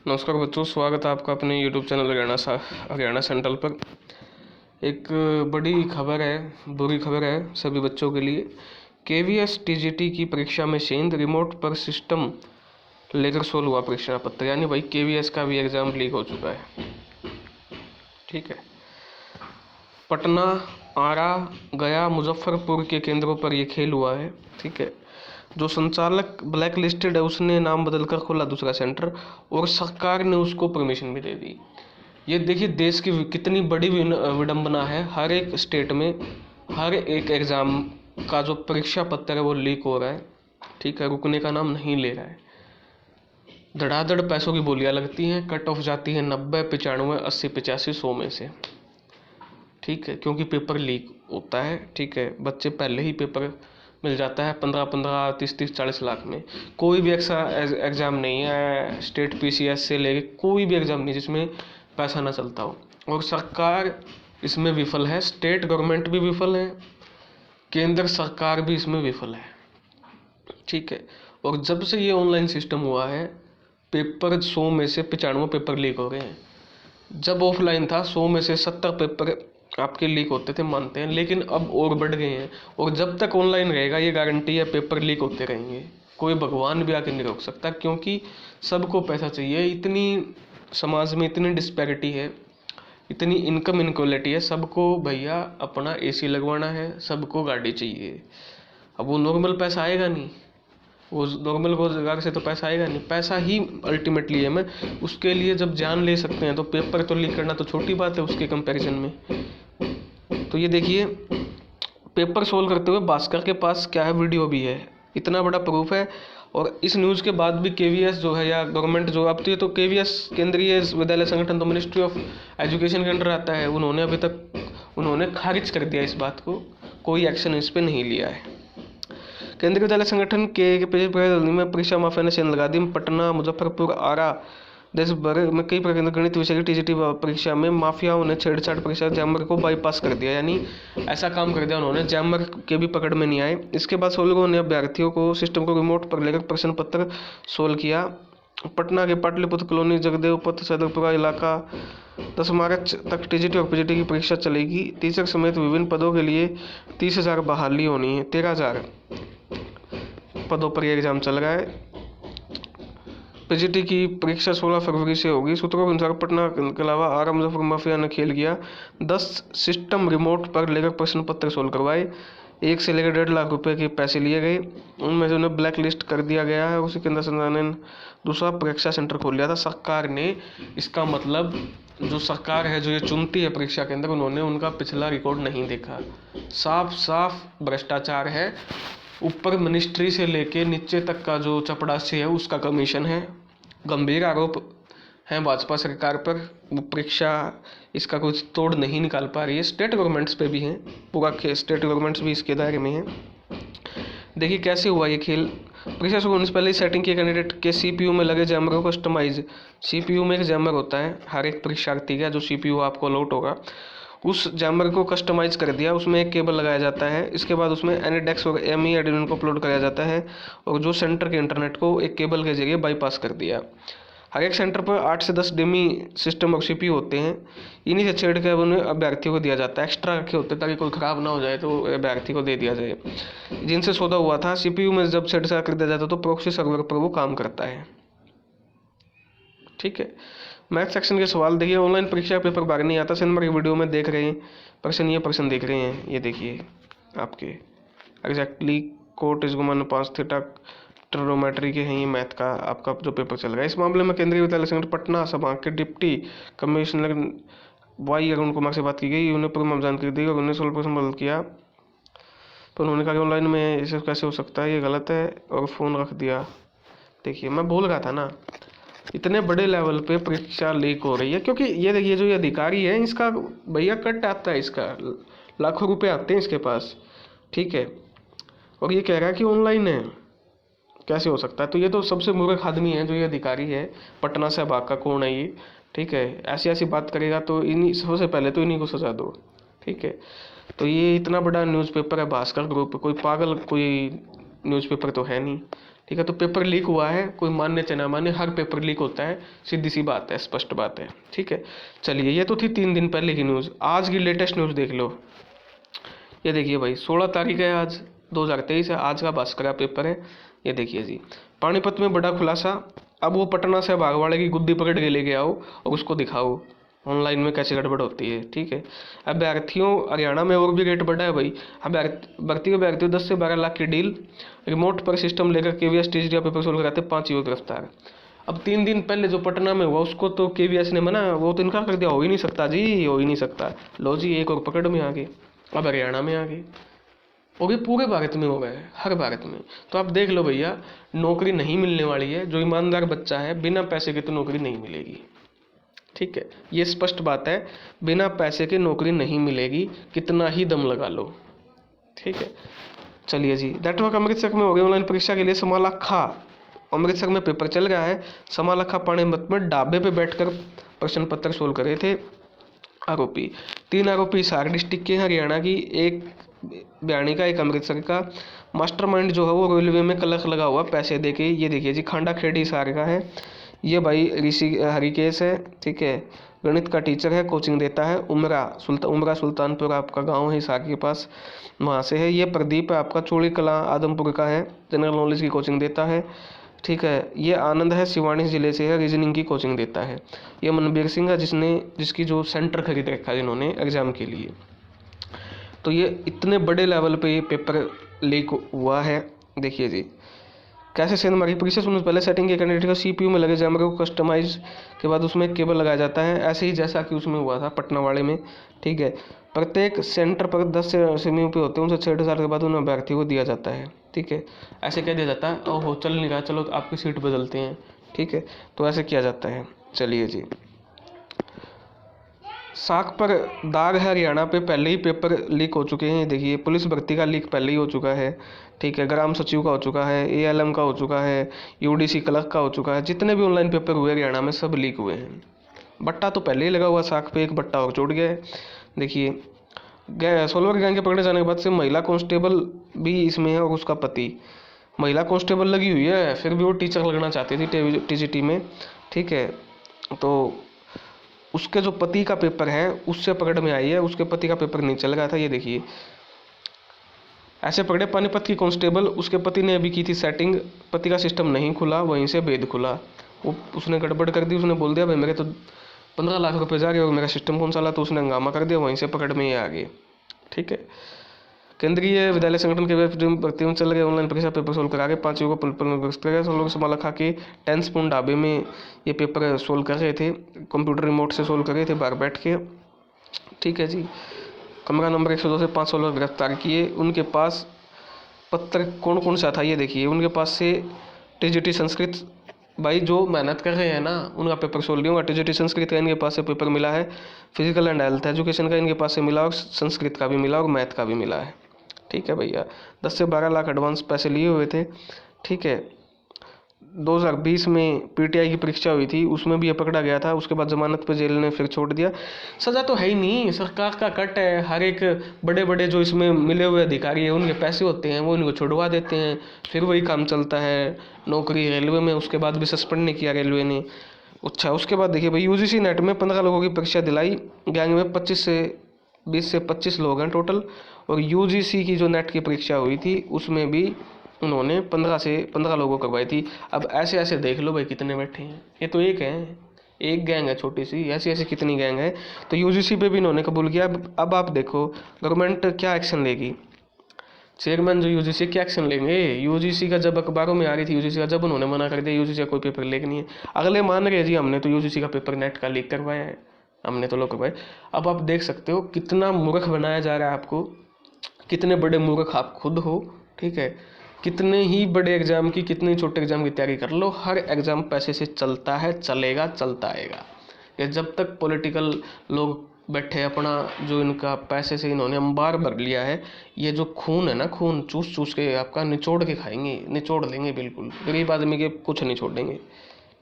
नमस्कार बच्चों, स्वागत है आपका अपने YouTube चैनल हरियाणा सेंट्रल पर। एक बड़ी खबर है, बुरी खबर है सभी बच्चों के लिए। KVS TGT की परीक्षा में सेंध रिमोट पर सिस्टम लेकर सोल्व हुआ परीक्षा पत्र, यानी भाई KVS का भी एग्ज़ाम लीक हो चुका है। ठीक है, पटना, आरा, गया, मुजफ्फरपुर के केंद्रों पर ये खेल हुआ है। ठीक है, जो संचालक ब्लैक लिस्टेड है उसने नाम बदलकर खोला दूसरा सेंटर, और सरकार ने उसको परमिशन भी दे दी। ये देखिए देश की कितनी बड़ी विडंबना है। हर एक स्टेट में हर एक एग्ज़ाम का जो परीक्षा पत्र है वो लीक हो रहा है। ठीक है, रुकने का नाम नहीं ले रहा है। धड़ाधड़ पैसों की बोलियां लगती हैं, कट ऑफ जाती है 90, 95, 80, 85, 100 में से। ठीक है, क्योंकि पेपर लीक होता है। ठीक है, बच्चे पहले ही पेपर मिल जाता है 15-15, 30-30, 40 लाख में। कोई भी एग्ज़ाम नहीं है स्टेट PCS से लेके, कोई भी एग्ज़ाम नहीं जिसमें पैसा ना चलता हो। और सरकार इसमें विफल है, स्टेट गवर्नमेंट भी विफल है, केंद्र सरकार भी इसमें विफल है। ठीक है, और जब से ये ऑनलाइन सिस्टम हुआ है, पेपर 100 में से 95 पेपर लीक हो गए हैं। जब ऑफलाइन था 100 में से 70 पेपर आपके लीक होते थे, मानते हैं, लेकिन अब और बढ़ गए हैं। और जब तक ऑनलाइन रहेगा ये गारंटी है पेपर लीक होते रहेंगे। कोई भगवान भी आके नहीं रोक सकता, क्योंकि सबको पैसा चाहिए। इतनी समाज में इतनी डिस्पैरिटी है, इतनी इनकम इनक्वालिटी है। सबको भैया अपना AC लगवाना है, सबको गाड़ी चाहिए। अब वो नॉर्मल पैसा आएगा नहीं, वो नॉर्मल रोजगार से तो पैसा आएगा नहीं। पैसा ही अल्टीमेटली है। मैं उसके लिए जब जान ले सकते हैं तो पेपर तो लीक करना तो छोटी बात है उसके कंपैरिजन में। तो ये देखिए, पेपर सोल्व करते हुए भास्कर के पास क्या है, वीडियो भी है, इतना बड़ा प्रूफ है। और इस न्यूज़ के बाद भी KVS जो है या गवर्नमेंट जो, अब तो ये तो KVS केंद्रीय विद्यालय संगठन तो मिनिस्ट्री ऑफ एजुकेशन के अंडर आता है, उन्होंने अभी तक खारिज कर दिया इस बात को, कोई एक्शन इस पर नहीं लिया है। केंद्रीय विद्यालय संगठन के में परीक्षा माफिया ने सेंध लगा दी। पटना, मुजफ्फरपुर, आरा, देश भर में कई प्रकार के गणित विषय की TGT परीक्षा में माफियाओं ने छेड़छाड़ परीक्षा जैमर को बाईपास कर दिया, यानी ऐसा काम कर दिया उन्होंने, जैमर के भी पकड़ में नहीं आए। इसके बाद 16 लोगों ने अभ्यर्थियों को सिस्टम को रिमोट पर लेकर प्रश्न पत्र सोल्व किया। पटना के पाटलिपुत्र कॉलोनी, जगदेव पथ, सैदपुरा इलाका 10 मार्च तक TGT और PGT की परीक्षा चलेगी। टीचर समेत विभिन्न पदों के लिए 30,000 बहाली होनी है। 13,000 पदों पर यह एग्जाम चल रहा है। PGT की परीक्षा 16 फरवरी से होगी। सूत्रों के अनुसार पटना के अलावा आरा, मुजफ्फरपुर माफिया ने खेल किया। 10 सिस्टम रिमोट पर लेकर प्रश्न पत्र सोल्व करवाए। 1 से लेकर 1.5 लाख रुपए के पैसे लिए गए, उनमें से उन्हें ब्लैक लिस्ट कर दिया गया है। उसी के अंदर संस्थान ने दूसरा परीक्षा सेंटर खोल लिया था सरकार ने। इसका मतलब जो सरकार है, जो ये चुनती है परीक्षा केंद्र, उन्होंने उनका पिछला रिकॉर्ड नहीं देखा। साफ साफ भ्रष्टाचार है। ऊपर मिनिस्ट्री से लेके नीचे तक का जो चपड़ासी है उसका कमीशन है। गंभीर आरोप हैं भाजपा सरकार पर। वो परीक्षा इसका कुछ तोड़ नहीं निकाल पा रही है। स्टेट गवर्नमेंट्स पे भी हैं, पूरा स्टेट गवर्नमेंट्स भी इसके दायरे में हैं। देखिए कैसे हुआ ये खेल। परीक्षा शुरू होने से पहले सेटिंग के कैंडिडेट के CPU में लगे जैमर को कस्टमाइज, CPU में एक जैमर होता है हर एक परीक्षार्थी का, जो CPU आपको अलॉट होगा, उस जैमर को कस्टमाइज कर दिया। उसमें एक केबल लगाया जाता है। इसके बाद उसमें एनीडेक्स और ME एडिनो को अपलोड कराया जाता है, और जो सेंटर के इंटरनेट को एक केबल के जरिए बाईपास कर दिया। हर एक सेंटर पर 8 से 10 डेमी सिस्टम और CPU होते हैं। इन्हीं से छेड़ कर उन्हें अभ्यर्थियों को दिया जाता है। एक्स्ट्रा रखे होते हैं ताकि कोई ख़राब ना हो जाए, तो अभ्यर्थी को दे दिया जाए। जिनसे सौदा हुआ था, CPU में जब छेड़छाड़ कर दिया जाता है तो प्रॉक्सी सर्वर पर वो काम करता है। ठीक है, मैथ सेक्शन के सवाल देखिए। ऑनलाइन परीक्षा पेपर बाहर नहीं आता। सिनेमा की वीडियो में देख रहे हैं प्रश्न देख रहे हैं। ये देखिए आपके एग्जैक्टली कोट इज गुमान 5 थीटा ट्रिग्नोमेट्री के हैं। ये मैथ का आपका जो पेपर चल रहा है। इस मामले में केंद्रीय विद्यालय संगठन पटना सभा के deputy commissioner Y Arun Kumar से बात की गई। उन्हें पूर्व जानकारी दी और उन्हें 16 प्रश्न बदल किया, तो उन्होंने कहा कि ऑनलाइन में इसे कैसे हो सकता है, ये गलत है, और फ़ोन रख दिया। देखिए मैं बोल रहा था ना, इतने बड़े लेवल पे परीक्षा लीक हो रही है, क्योंकि ये देखिए जो ये अधिकारी है इसका भैया कट आता है, इसका लाखों रुपए आते हैं इसके पास। ठीक है, और ये कह रहा है कि ऑनलाइन है, कैसे हो सकता है। तो ये तो सबसे मूर्ख आदमी है जो ये अधिकारी है। पटना से भाग का कौन है ये। ठीक है, ऐसी ऐसी बात करेगा तो इन्हीं सबसे पहले तो इन्हीं को सजा दो। ठीक है, तो ये इतना बड़ा न्यूज़पेपर है भास्कर ग्रुप, कोई पागल कोई न्यूज़पेपर तो है नहीं। ठीक है। तो पेपर लीक हुआ है, कोई मान्य चाहे ना मान्य, हर पेपर लीक होता है, सीधी सी बात है, स्पष्ट बात है। ठीक है, चलिए ये तो थी 3 दिन पहले की न्यूज़। आज की लेटेस्ट न्यूज़ देख लो। ये देखिए भाई, 16 तारीख है आज, 2023 है, आज का भास्कर का पेपर है। ये देखिए जी, पानीपत में बड़ा खुलासा। अब वो पटना से भागवाड़े की गुद्दी पकड़ के लेके आओ और उसको दिखाओ ऑनलाइन में कैसे गड़बड़ होती है। ठीक है, अभ्यर्थियों हरियाणा में और भी रेट बढ़ा है भाई। भर्ती अभ्यर्थियों 10 से 12 लाख की डील, रिमोट पर सिस्टम लेकर केवीएस टीजीटी पेपर सोल्व कराते 5 युवक गिरफ्तार। अब 3 दिन पहले जो पटना में हुआ उसको तो केवीएस ने मना, वो तो इनकार कर दिया, हो ही नहीं सकता जी, हो ही नहीं सकता। लो जी, एक और पकड़ में आ गए, अब हरियाणा में आ गए, वो भी पूरे भारत में हो गए, हर भारत में। तो आप देख लो भैया, नौकरी नहीं मिलने वाली है। जो ईमानदार बच्चा है, बिना पैसे के तो नौकरी नहीं मिलेगी। ठीक है, ये स्पष्ट बात है, बिना पैसे के नौकरी नहीं मिलेगी, कितना ही दम लगा लो। ठीक है, चलिए जी, नेटवर्क अमृतसर में हो गई ऑनलाइन परीक्षा के लिए समालाखा। अमृतसर में पेपर चल रहा है, समालाखा पानीपत में ढाबे पे बैठकर प्रश्न पत्र सोल्व करे थे आरोपी। 3 आरोपी हिसार डिस्ट्रिक्ट के, हरियाणा की, एक बयानी का, एक अमृतसर का। मास्टरमाइंड जो है वो रेलवे में क्लर्क लगा हुआ पैसे दे के। ये देखिए जी, खांडा खेड़ी हिसार का है ये भाई, ऋषि हरिकेश है। ठीक है, गणित का टीचर है, कोचिंग देता है। उमरा सुल्तानपुर आपका गांव है हिसार के पास, वहाँ से है। ये प्रदीप है आपका, चोड़ी कला आदमपुर का है, जनरल नॉलेज की कोचिंग देता है। ठीक है, ये आनंद है, सिवानी जिले से है, रीजनिंग की कोचिंग देता है। ये मनबीर सिंह है, जिसकी जो सेंटर खरीद रखा है जिन्होंने एग्जाम के लिए। तो ये इतने बड़े लेवल पे ये पेपर लीक हुआ है। देखिए जी, कैसे सेंध मारी परीक्षा सुनने से पहले सेटिंग के कैंडिडेट को सीपीयू में लगे जैमर को कस्टमाइज के बाद उसमें एक केबल लगाया जाता है, ऐसे ही जैसा कि उसमें हुआ था पटना वाले में। ठीक है, प्रत्येक सेंटर पर 10 से सीपीयू पे होते हैं, उनसे 6 साल के बाद उन्हें अभ्यर्थी को दिया जाता है। ठीक है, ऐसे कह दिया जाता है, ओहो चल नहीं रहा, चलो आपकी सीट बदलते हैं। ठीक है, तो ऐसे किया जाता है। चलिए जी, साख पर दाग है, हरियाणा पे पहले ही पेपर लीक हो चुके हैं। देखिए, पुलिस भर्ती का लीक पहले ही हो चुका है। ठीक है, ग्राम सचिव का हो चुका है, एएलएम का हो चुका है, यूडीसी क्लर्क का हो चुका है। जितने भी ऑनलाइन पेपर हुए हरियाणा में सब लीक हुए हैं। बट्टा तो पहले ही लगा हुआ साख पे, एक बट्टा और छूट गया है। देखिए, सोलवर गैंग के पकड़े जाने के बाद से महिला कांस्टेबल भी इसमें है और उसका पति। महिला कांस्टेबल लगी हुई है, फिर भी वो टीचर लगना चाहती थी टीजीटी में। ठीक है, तो उसके जो पति का पेपर है उससे पकड़ में आई है, उसके पति का पेपर नहीं चल रहा था। ये देखिए, ऐसे पकड़े पानीपत की कांस्टेबल, उसके पति ने अभी की थी सेटिंग, पति का सिस्टम नहीं खुला, वहीं से भेद खुला। उसने गड़बड़ कर दी, उसने बोल दिया भाई मेरे तो 15 लाख रुपए जा गए और मेरा सिस्टम कौन सा ला, तो उसने हंगामा कर दिया, वहीं से पकड़ में ये आ गए। ठीक है, केंद्रीय विद्यालय संगठन के भर्ती में चल रहे ऑनलाइन परीक्षा पेपर सोल्व करा के 5 युवकों को पुल पर गिरफ्तार किया गया। सब लोग समालाखा के 10 स्पून ढाबे में ये पेपर सोल्व कर रहे थे, कंप्यूटर रिमोट से सोल्व कर रहे थे बाहर बैठ के। ठीक है जी, कमरा नंबर 102 से 5 लोग गिरफ्तार किए। उनके पास पत्र कौन कौन सा था ये देखिए, उनके पास से टीजीटी संस्कृत, भाई जो मेहनत कर रहे हैं ना उनका पेपर सोल्व नहीं होगा। टीजीटी संस्कृत का इनके पास से पेपर मिला है, फिजिकल एंड हेल्थ एजुकेशन का इनके पास से मिला, और संस्कृत का भी मिला और मैथ का भी मिला है। ठीक है भैया, 10 से 12 लाख एडवांस पैसे लिए हुए थे। ठीक है, 2020 में पीटीआई की परीक्षा हुई थी, उसमें भी ये पकड़ा गया था। उसके बाद जमानत पर जेल ने फिर छोड़ दिया। सज़ा तो है ही नहीं, सरकार का कट है। हर एक बड़े बड़े जो इसमें मिले हुए अधिकारी हैं उनके पैसे होते हैं, वो इनको छुड़वा देते हैं, फिर वही काम चलता है। नौकरी रेलवे में उसके बाद भी सस्पेंड नहीं किया रेलवे ने। अच्छा, उसके बाद देखिए भाई, यूजीसी नेट में 15 लोगों की परीक्षा दिलाई। गैंग में 20 से 25 लोग हैं टोटल। और यूजीसी की जो नेट की परीक्षा हुई थी उसमें भी उन्होंने 15 लोगों को करवाई थी। अब ऐसे ऐसे देख लो भाई कितने बैठे हैं, ये तो एक गैंग है छोटी सी, ऐसी ऐसी कितनी गैंग है। तो यूजीसी पे भी इन्होंने कबूल किया। अब आप देखो गवर्नमेंट क्या एक्शन लेगी, चेयरमैन जो यूजीसी क्या एक्शन लेंगे। यूजीसी का जब अखबारों में आ रही थी यूजीसी का, जब उन्होंने मना कर दिया यूजीसी का कोई पेपर लीक नहीं है, अगले मान रहे जी हमने तो यूजीसी का पेपर नेट का लीक करवाया है, हमने तो लोग करवाए। अब आप देख सकते हो कितना मूर्ख बनाया जा रहा है आपको, कितने बड़े मूर्ख आप खुद हो। ठीक है, कितने ही बड़े एग्जाम की, कितने छोटे एग्जाम की तैयारी कर लो, हर एग्जाम पैसे से चलता है, चलेगा, चलता आएगा। ये जब तक पॉलिटिकल लोग बैठे अपना जो इनका पैसे से इन्होंने अंबार भर लिया है, ये जो खून है ना, खून चूस चूस के आपका निचोड़ के खाएंगे, निचोड़ लेंगे, बिल्कुल गरीब आदमी के कुछ नहीं छोड़ेंगे।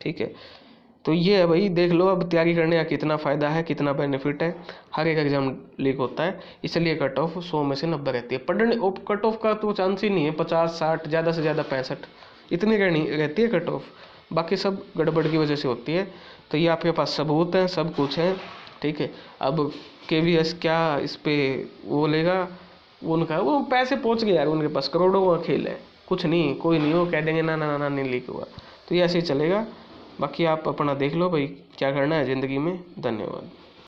ठीक है, तो ये है भाई, देख लो अब तैयारी करने का कितना फ़ायदा है, कितना बेनिफिट है। हर एक एग्जाम लीक होता है, इसलिए कट ऑफ 100 में से 90 रहती है। पढ़ने कट ऑफ का तो चांस ही नहीं है, 50 60 ज़्यादा से ज़्यादा 65, इतनी रहती है कट ऑफ, बाकी सब गड़बड़ की वजह से होती है। तो ये आपके पास सबूत हैं, सब कुछ है, ठीक है। अब KVS क्या इस पे वो लेगा, उनका वो पैसे पहुंच गए यार उनके पास, करोड़ों का खेल है, कुछ नहीं, कोई नहीं, वो कह देंगे ना ना ना ना नहीं लीक हुआ। तो ये ऐसे ही चलेगा। बाकी आप अपना देख लो भाई क्या करना है ज़िंदगी में। धन्यवाद।